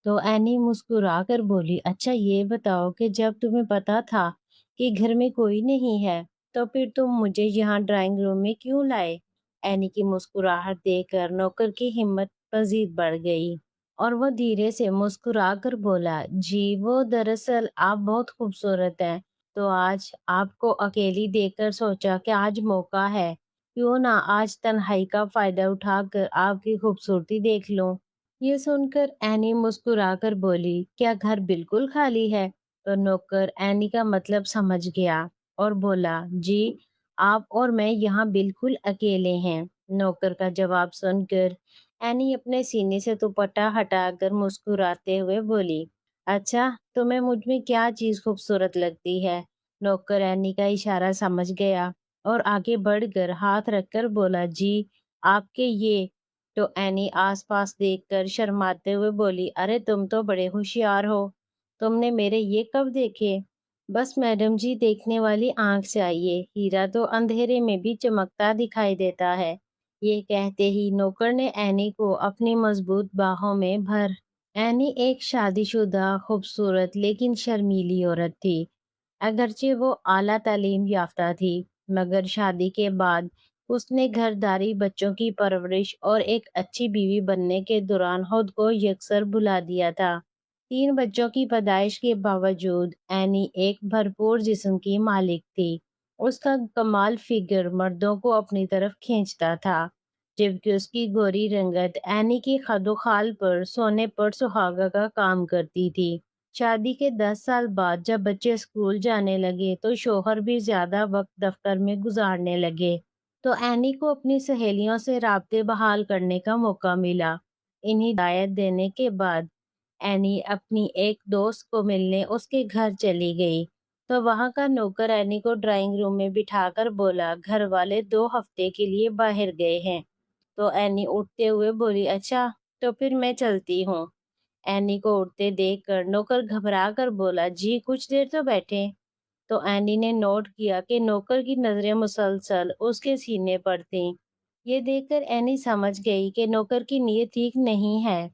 تو اینی مسکرا کر بولی، اچھا یہ بتاؤ کہ جب تمہیں پتا تھا کہ گھر میں کوئی نہیں ہے تو پھر تم مجھے یہاں ڈرائنگ روم میں کیوں لائے؟ اینی کی مسکراہٹ دیکھ کر نوکر کی ہمت مزید بڑھ گئی اور وہ دھیرے سے مسکرا کر بولا، جی وہ دراصل آپ بہت خوبصورت ہیں، تو آج آپ کو اکیلی دیکھ کر سوچا کہ آج موقع ہے، کیوں نہ آج تنہائی کا فائدہ اٹھا کر آپ کی خوبصورتی دیکھ لوں۔ یہ سن کر اینی مسکرا کر بولی، کیا گھر بالکل خالی ہے؟ تو نوکر اینی کا مطلب سمجھ گیا اور بولا، جی آپ اور میں یہاں بالکل اکیلے ہیں۔ نوکر کا جواب سن کر اینی اپنے سینے سے دوپٹہ ہٹا کر مسکراتے ہوئے بولی، اچھا تمہیں مجھ میں کیا چیز خوبصورت لگتی ہے؟ نوکر اینی کا اشارہ سمجھ گیا اور آگے بڑھ کر ہاتھ رکھ کر بولا، جی آپ کے یہ۔ تو اینی آس پاس دیکھ کر شرماتے ہوئے بولی، ارے تم تو بڑے ہوشیار ہو، تم نے میرے یہ کب دیکھے؟ بس میڈم جی، دیکھنے والی آنکھ سے آئیے، ہیرا تو اندھیرے میں بھی چمکتا دکھائی دیتا ہے۔ یہ کہتے ہی نوکر نے اینی کو اپنی مضبوط باہوں میں بھر۔ اینی ایک شادی شدہ خوبصورت لیکن شرمیلی عورت تھی۔ اگرچہ وہ اعلیٰ تعلیم یافتہ تھی مگر شادی کے بعد اس نے گھرداری، بچوں کی پرورش اور ایک اچھی بیوی بننے کے دوران خود کو یکسر بھلا دیا تھا۔ 3 بچوں کی پیدائش کے باوجود اینی ایک بھرپور جسم کی مالک تھی۔ اس کا کمال فگر مردوں کو اپنی طرف کھینچتا تھا، جبکہ اس کی گوری رنگت اینی کی خد و خال پر سونے پر سہاگا کا کام کرتی تھی۔ شادی کے 10 سال بعد جب بچے اسکول جانے لگے تو شوہر بھی زیادہ وقت دفتر میں گزارنے لگے، تو اینی کو اپنی سہیلیوں سے رابطے بحال کرنے کا موقع ملا۔ انہیں ہدایت دینے کے بعد اینی اپنی ایک دوست کو ملنے اس کے گھر چلی گئی، تو وہاں کا نوکر اینی کو ڈرائنگ روم میں بٹھا کر بولا، گھر والے 2 ہفتے کے لیے باہر گئے ہیں۔ تو اینی اٹھتے ہوئے بولی، اچھا تو پھر میں چلتی ہوں۔ اینی کو اٹھتے دیکھ کر نوکر گھبرا کر بولا، جی کچھ دیر تو بیٹھے۔ تو اینی نے نوٹ کیا کہ نوکر کی نظریں مسلسل اس کے سینے پر تھیں۔ یہ دیکھ کر اینی سمجھ گئی کہ نوکر کی نیت ٹھیک نہیں ہے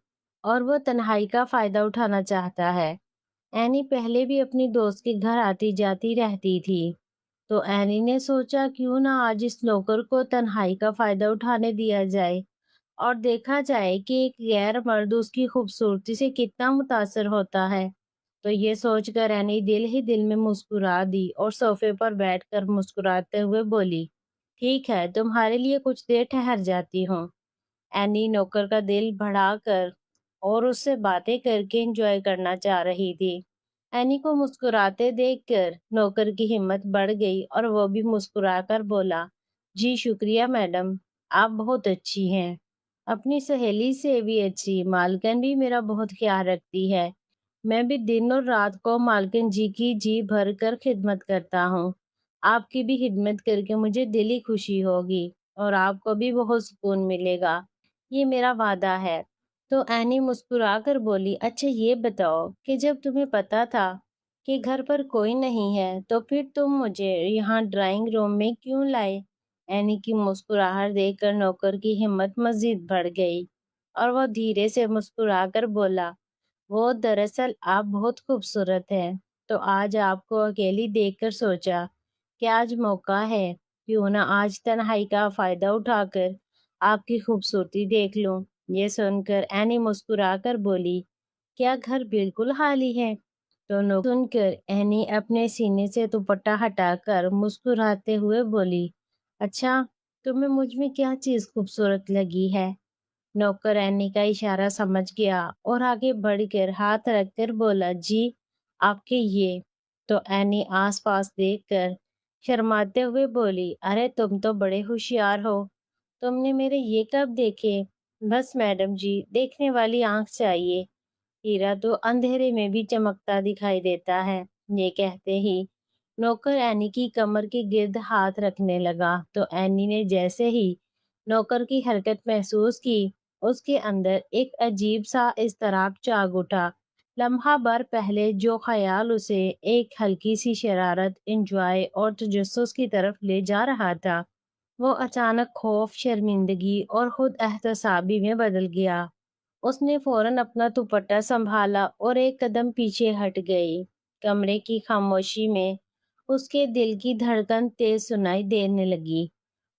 اور وہ تنہائی کا فائدہ اٹھانا چاہتا ہے۔ اینی پہلے بھی اپنی دوست کے گھر آتی جاتی رہتی تھی، تو اینی نے سوچا کیوں نہ آج اس نوکر کو تنہائی کا فائدہ اٹھانے دیا جائے اور دیکھا جائے کہ ایک غیر مرد اس کی خوبصورتی سے کتنا متاثر ہوتا ہے۔ تو یہ سوچ کر اینی دل ہی دل میں مسکرا دی اور صوفے پر بیٹھ کر مسکراتے ہوئے بولی، ٹھیک ہے تمہارے لیے کچھ دیر ٹھہر جاتی ہوں۔ اینی نوکر کا دل بڑھا کر اور اس سے باتیں کر کے انجوائے کرنا چاہ رہی تھی۔ اینی کو مسکراتے دیکھ کر نوکر کی ہمت بڑھ گئی اور وہ بھی مسکرا کر بولا، جی شکریہ میڈم، آپ بہت اچھی ہیں، اپنی سہیلی سے بھی اچھی، مالکن بھی میرا بہت خیال رکھتی ہے، میں بھی دن اور رات کو مالکن جی کی جی بھر کر خدمت کرتا ہوں، آپ کی بھی خدمت کر کے مجھے دلی خوشی ہوگی اور آپ کو بھی بہت سکون ملے گا، یہ میرا وعدہ ہے۔ تو اینی مسکرا کر بولی، اچھا یہ بتاؤ کہ جب تمہیں پتا تھا کہ گھر پر کوئی نہیں ہے تو پھر تم مجھے یہاں ڈرائنگ روم میں کیوں لائے؟ اینی کی مسکراہٹ دیکھ کر نوکر کی ہمت مزید بڑھ گئی اور وہ دھیرے سے مسکرا کر بولا، وہ دراصل آپ بہت خوبصورت ہیں، تو آج آپ کو اکیلی دیکھ کر سوچا کہ آج موقع ہے، کیوں نہ آج تنہائی کا فائدہ اٹھا کر آپ کی خوبصورتی دیکھ لوں۔ یہ سن کر اینی مسکرا کر بولی، کیا گھر بالکل خالی ہے؟ تو نوکر سن کر اینی اپنے سینے سے دوپٹہ ہٹا کر مسکراتے ہوئے بولی، اچھا تمہیں مجھ میں کیا چیز خوبصورت لگی ہے؟ نوکر اینی کا اشارہ سمجھ گیا اور آگے بڑھ کر ہاتھ رکھ کر بولا، جی آپ کے یہ۔ تو اینی آس پاس دیکھ کر شرماتے ہوئے بولی، ارے تم تو بڑے ہوشیار ہو، تم نے میرے یہ کب دیکھے؟ بس میڈم جی، دیکھنے والی آنکھ سے آئیے، ہیرا تو اندھیرے میں بھی چمکتا دکھائی دیتا ہے۔ یہ کہتے ہی نوکر اینی کی کمر کے گرد ہاتھ رکھنے لگا، تو اینی نے جیسے ہی نوکر کی حرکت محسوس کی اس کے اندر ایک عجیب سا اضطراب جاگ اٹھا۔ لمحہ بھر پہلے جو خیال اسے ایک ہلکی سی شرارت، انجوائے اور تجسس کی طرف لے جا رہا تھا، وہ اچانک خوف، شرمندگی اور خود احتسابی میں بدل گیا۔ اس نے فوراً اپنا دوپٹہ سنبھالا اور ایک قدم پیچھے ہٹ گئی۔ کمرے کی خاموشی میں اس کے دل کی دھڑکن تیز سنائی دینے لگی۔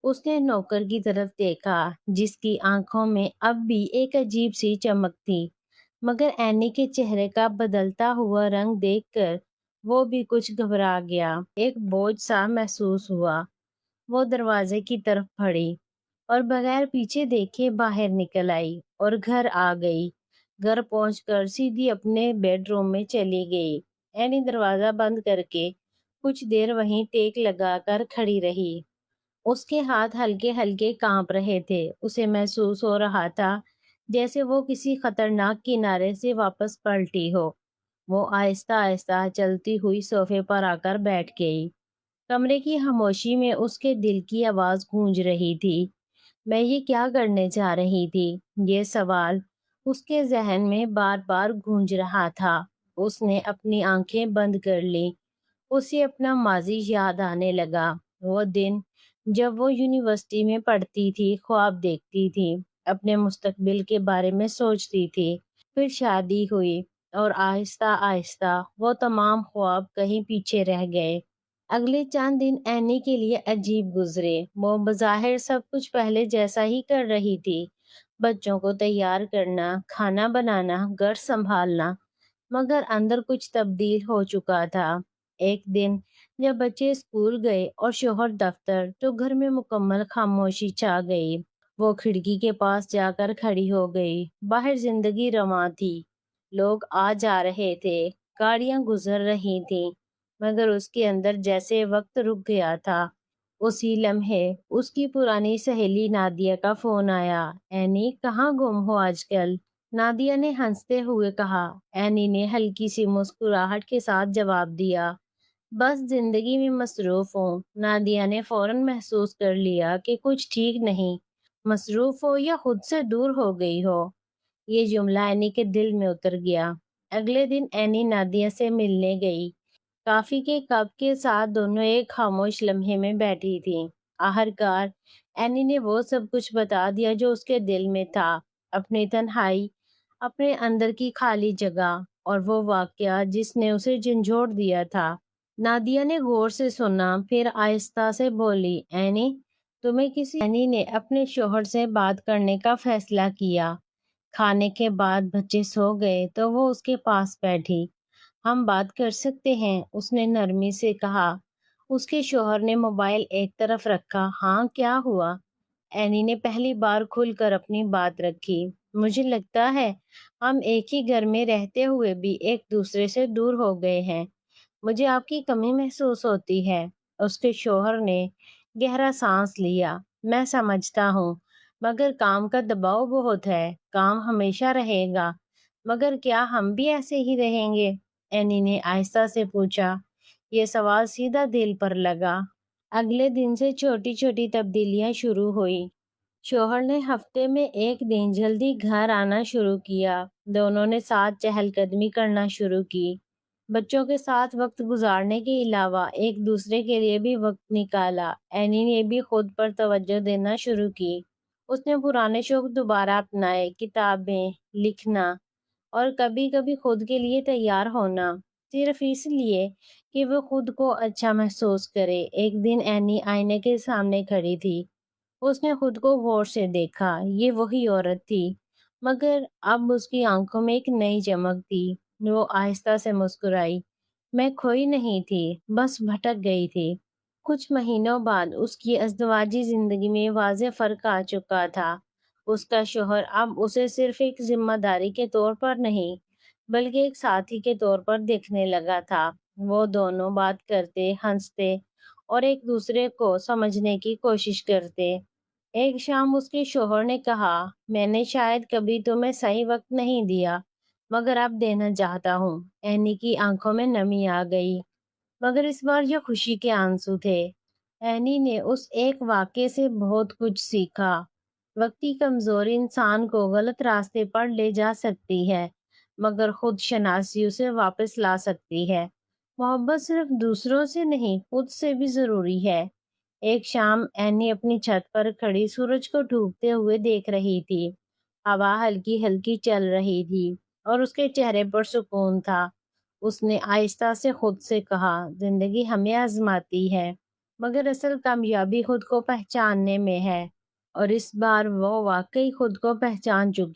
اس نے نوکر کی طرف دیکھا جس کی آنکھوں میں اب بھی ایک عجیب سی چمک تھی، مگر اینی کے چہرے کا بدلتا ہوا رنگ دیکھ کر وہ بھی کچھ گھبرا گیا۔ ایک بوجھ سا محسوس ہوا۔ وہ دروازے کی طرف بڑھی اور بغیر پیچھے دیکھے باہر نکل آئی اور گھر آ گئی۔ گھر پہنچ کر سیدھی اپنے بیڈ روم میں چلی گئی۔ اینی دروازہ بند کر کے کچھ دیر وہیں ٹیک لگا کر کھڑی رہی۔ اس کے ہاتھ ہلکے ہلکے کانپ رہے تھے۔ اسے محسوس ہو رہا تھا جیسے وہ کسی خطرناک کنارے سے واپس پلٹی ہو۔ وہ آہستہ آہستہ چلتی ہوئی صوفے پر آ کر بیٹھ گئی۔ کمرے کی خاموشی میں اس کے دل کی آواز گونج رہی تھی، میں یہ کیا کرنے جا رہی تھی؟ یہ سوال اس کے ذہن میں بار بار گونج رہا تھا۔ اس نے اپنی آنکھیں بند کر لی۔ اسے اپنا ماضی یاد آنے لگا۔ وہ دن جب وہ یونیورسٹی میں پڑھتی تھی، خواب دیکھتی تھی، اپنے مستقبل کے بارے میں سوچتی تھی۔ پھر شادی ہوئی اور آہستہ آہستہ وہ تمام خواب کہیں پیچھے رہ گئے۔ اگلے چند دن اینی کے لیے عجیب گزرے۔ وہ بظاہر سب کچھ پہلے جیسا ہی کر رہی تھی، بچوں کو تیار کرنا، کھانا بنانا، گھر سنبھالنا، مگر اندر کچھ تبدیل ہو چکا تھا۔ ایک دن جب بچے اسکول گئے اور شوہر دفتر، تو گھر میں مکمل خاموشی چھا گئی۔ وہ کھڑکی کے پاس جا کر کھڑی ہو گئی۔ باہر زندگی رواں تھی، لوگ آ جا رہے تھے، گاڑیاں گزر رہی تھیں، مگر اس کے اندر جیسے وقت رک گیا تھا۔ اسی لمحے اس کی پرانی سہیلی نادیہ کا فون آیا۔ اینی کہاں گم ہو آج کل؟ نادیہ نے ہنستے ہوئے کہا۔ اینی نے ہلکی سی مسکراہٹ کے ساتھ جواب دیا، بس زندگی میں مصروف ہوں۔ نادیہ نے فوراً محسوس کر لیا کہ کچھ ٹھیک نہیں۔ مصروف ہو یا خود سے دور ہو گئی ہو؟ یہ جملہ اینی کے دل میں اتر گیا۔ اگلے دن اینی نادیہ سے ملنے گئی۔ کافی کے کپ کے ساتھ دونوں ایک خاموش لمحے میں بیٹھی تھیں۔ آخرکار اینی نے وہ سب کچھ بتا دیا جو اس کے دل میں تھا، اپنی تنہائی، اپنے اندر کی خالی جگہ، اور وہ واقعہ جس نے اسے جھنجھوڑ دیا تھا۔ نادیہ نے غور سے سنا، پھر آہستہ سے بولی، اینی اینی نے اپنے شوہر سے بات کرنے کا فیصلہ کیا۔ کھانے کے بعد بچے سو گئے تو وہ اس کے پاس بیٹھی۔ ہم بات کر سکتے ہیں، اس نے نرمی سے کہا۔ اس کے شوہر نے موبائل ایک طرف رکھا۔ ہاں، کیا ہوا؟ اینی نے پہلی بار کھل کر اپنی بات رکھی۔ مجھے لگتا ہے ہم ایک ہی گھر میں رہتے ہوئے بھی ایک دوسرے سے دور ہو گئے ہیں۔ مجھے آپ کی کمی محسوس ہوتی ہے۔ اس کے شوہر نے گہرا سانس لیا۔ میں سمجھتا ہوں، مگر کام کا دباؤ بہت ہے۔ کام ہمیشہ رہے گا، مگر کیا ہم بھی ایسے ہی رہیں گے؟ اینی نے آہستہ سے پوچھا۔ یہ سوال سیدھا دل پر لگا۔ اگلے دن سے چھوٹی چھوٹی تبدیلیاں شروع ہوئی۔ شوہر نے ہفتے میں ایک دن جلدی گھر آنا شروع کیا۔ دونوں نے ساتھ چہل قدمی کرنا شروع کی۔ بچوں کے ساتھ وقت گزارنے کے علاوہ ایک دوسرے کے لیے بھی وقت نکالا۔ اینی نے بھی خود پر توجہ دینا شروع کی۔ اس نے پرانے شوق دوبارہ اپنائے، کتابیں، لکھنا، اور کبھی کبھی خود کے لیے تیار ہونا، صرف اس لیے کہ وہ خود کو اچھا محسوس کرے۔ ایک دن اینی آئینے کے سامنے کھڑی تھی۔ اس نے خود کو غور سے دیکھا۔ یہ وہی عورت تھی، مگر اب اس کی آنکھوں میں ایک نئی چمک تھی۔ وہ آہستہ سے مسکرائی۔ میں کھوئی نہیں تھی، بس بھٹک گئی تھی۔ کچھ مہینوں بعد اس کی ازدواجی زندگی میں واضح فرق آ چکا تھا۔ اس کا شوہر اب اسے صرف ایک ذمہ داری کے طور پر نہیں، بلکہ ایک ساتھی کے طور پر دیکھنے لگا تھا۔ وہ دونوں بات کرتے، ہنستے اور ایک دوسرے کو سمجھنے کی کوشش کرتے۔ ایک شام اس کے شوہر نے کہا، میں نے شاید کبھی تمہیں صحیح وقت نہیں دیا، مگر اب دینا چاہتا ہوں۔ اینی کی آنکھوں میں نمی آ گئی، مگر اس بار یہ خوشی کے آنسو تھے۔ اینی نے اس ایک واقعے سے بہت کچھ سیکھا۔ وقتی کمزوری انسان کو غلط راستے پر لے جا سکتی ہے، مگر خود شناسی اسے واپس لا سکتی ہے۔ محبت صرف دوسروں سے نہیں، خود سے بھی ضروری ہے۔ ایک شام اینی اپنی چھت پر کھڑی سورج کو ڈوبتے ہوئے دیکھ رہی تھی۔ ہوا ہلکی ہلکی چل رہی تھی اور اس کے چہرے پر سکون تھا۔ اس نے آہستہ سے خود سے کہا، زندگی ہمیں آزماتی ہے مگر اصل کامیابی خود کو پہچاننے میں ہے، اور اس بار وہ واقعی خود کو پہچان چکی